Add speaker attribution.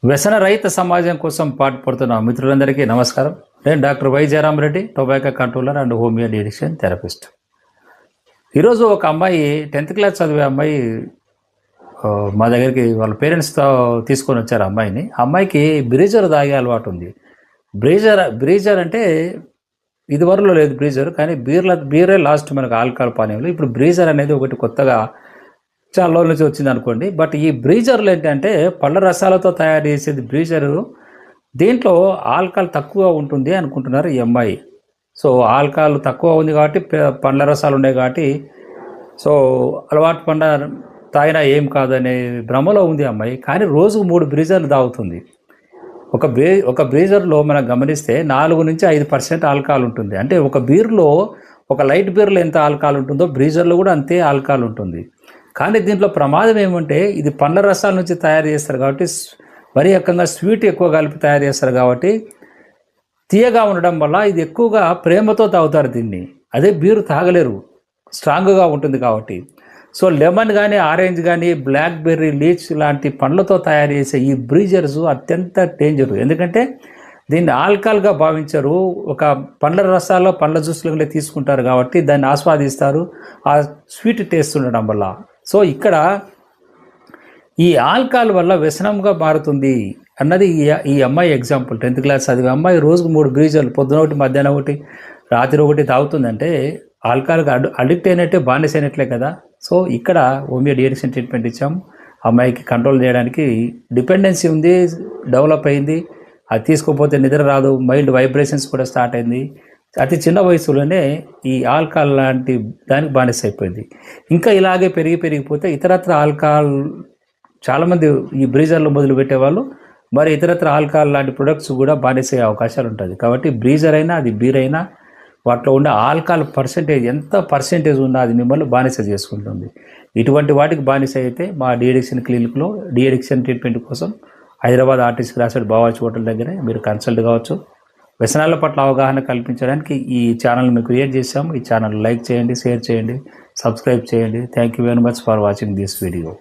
Speaker 1: వ్యసన రహిత సమాజం కోసం పాటుపడుతున్న మిత్రులందరికీ నమస్కారం. నేను doctor why Jayaram Reddy, tobacco controller and homeo de-addiction therapist. ఈరోజు ఒక అమ్మాయి 10th క్లాస్ చదివే అమ్మాయి మా దగ్గరికి వాళ్ళ పేరెంట్స్తో తీసుకొని వచ్చారు అమ్మాయిని. అమ్మాయికి బ్రీజర్ తాగే అలవాటు ఉంది. బ్రీజర్ అంటే ఇదివరలో లేదు బ్రీజర్, కానీ బీరే లాస్ట్ మనకు ఆల్కహాల్ పానీయంలో. ఇప్పుడు బ్రీజర్ అనేది ఒకటి కొత్తగా చాలా రోజుల నుంచి వచ్చింది అనుకోండి. బట్ ఈ బ్రీజర్లు ఏంటంటే పళ్ళ రసాలతో తయారు చేసేది బ్రీజరు. దీంట్లో ఆల్కహాల్ తక్కువ ఉంటుంది అనుకుంటున్నారు ఈ అమ్మాయి. సో ఆల్కహాల్ తక్కువ ఉంది కాబట్టి పండ్ల రసాలు ఉన్నాయి కాబట్టి సో అలవాటు పండ్ల తాగినా ఏం కాదనే భ్రమలో ఉంది అమ్మాయి. కానీ రోజుకు 3 బ్రీజర్లు తాగుతుంది. ఒక బ్రీజర్లో మనం గమనిస్తే 4 నుంచి 5% ఆల్కహాల్ ఉంటుంది. అంటే ఒక బీర్లో, ఒక లైట్ బీర్లో ఎంత ఆల్కహాల్ ఉంటుందో బ్రీజర్లో కూడా అంతే ఆల్కహాల్ ఉంటుంది. కానీ దీంట్లో ప్రమాదం ఏమంటే ఇది పండ్ల రసాల నుంచి తయారు చేస్తారు కాబట్టి, మరీ ఎక్కువగా స్వీట్ ఎక్కువ కలిపి తయారు చేస్తారు కాబట్టి తీయగా ఉండడం వల్ల ఇది ఎక్కువగా ప్రేమతో తాగుతారు దీన్ని. అదే బీరు తాగలేరు, స్ట్రాంగ్గా ఉంటుంది కాబట్టి. సో లెమన్ కానీ, ఆరెంజ్ కానీ, బ్లాక్ బెర్రీ, లీచ్ లాంటి పండ్లతో తయారు చేసే ఈ బ్రీజర్స్ అత్యంత డేంజరు. ఎందుకంటే దీన్ని ఆల్కహాల్గా భావించరు. ఒక పండ్ల రసాల్లో పండ్ల జ్యూస్లో తీసుకుంటారు కాబట్టి దాన్ని ఆస్వాదిస్తారు ఆ స్వీట్ టేస్ట్ ఉండడం వల్ల. సో ఇక్కడ ఈ ఆల్కహాల్ వల్ల వ్యసనంగా మారుతుంది అన్నది ఈ అమ్మాయి ఎగ్జాంపుల్. 10th క్లాస్ చదివే అమ్మాయి రోజుకు 3 బ్రీజర్లు, పొద్దున ఒకటి, మధ్యాహ్నం ఒకటి, రాత్రి ఒకటి తాగుతుందంటే ఆల్కహాల్కి అడిక్ట్ అయినట్టే, బానిస అయినట్లే కదా. సో ఇక్కడ హోమియో డిఎడిక్షన్ ట్రీట్మెంట్ ఇచ్చాము. అమ్మాయికి కంట్రోల్ చేయడానికి. డిపెండెన్సీ ఉంది, డెవలప్ అయింది. అది తీసుకోకపోతే నిద్ర రాదు, మైల్డ్ వైబ్రేషన్స్ కూడా స్టార్ట్ అయింది. అతి చిన్న వయసులోనే ఈ ఆల్కహాల్ లాంటి దానికి బానిస అయిపోయింది. ఇంకా ఇలాగే పెరిగిపోతే ఇతరత్ర ఆల్కహాల్, చాలామంది ఈ బ్రీజర్లు మొదలు పెట్టేవాళ్ళు మరి ఇతరత్ర ఆల్కహాల్ లాంటి ప్రొడక్ట్స్ కూడా బానిస అయ్యే అవకాశాలు ఉంటుంది. కాబట్టి బ్రీజర్ అయినా, అది బీర్ అయినా, వాటిలో ఉండే ఆల్కహాల్ పర్సెంటేజ్ ఎంత పర్సెంటేజ్ ఉన్నా అది మిమ్మల్ని బానిస చేసుకుంటుంది. ఇటువంటి వాటికి బానిస అయితే మా డిఎడిక్షన్ క్లినిక్లో డిఎడిక్షన్ ట్రీట్మెంట్ కోసం హైదరాబాద్ ఆర్టీసీ క్రాస్ బావాచి హోటల్ దగ్గరే మీరు కన్సల్ట్ కావచ్చు. వ్యసనాల పట్ల అవగాహన కల్పించడానికి ఈ ఛానల్ మేము క్రియేట్ చేశాము. ఈ ఛానల్ లైక్ చేయండి, షేర్ చేయండి, సబ్స్క్రైబ్ చేయండి. Thank you very much for watching this video.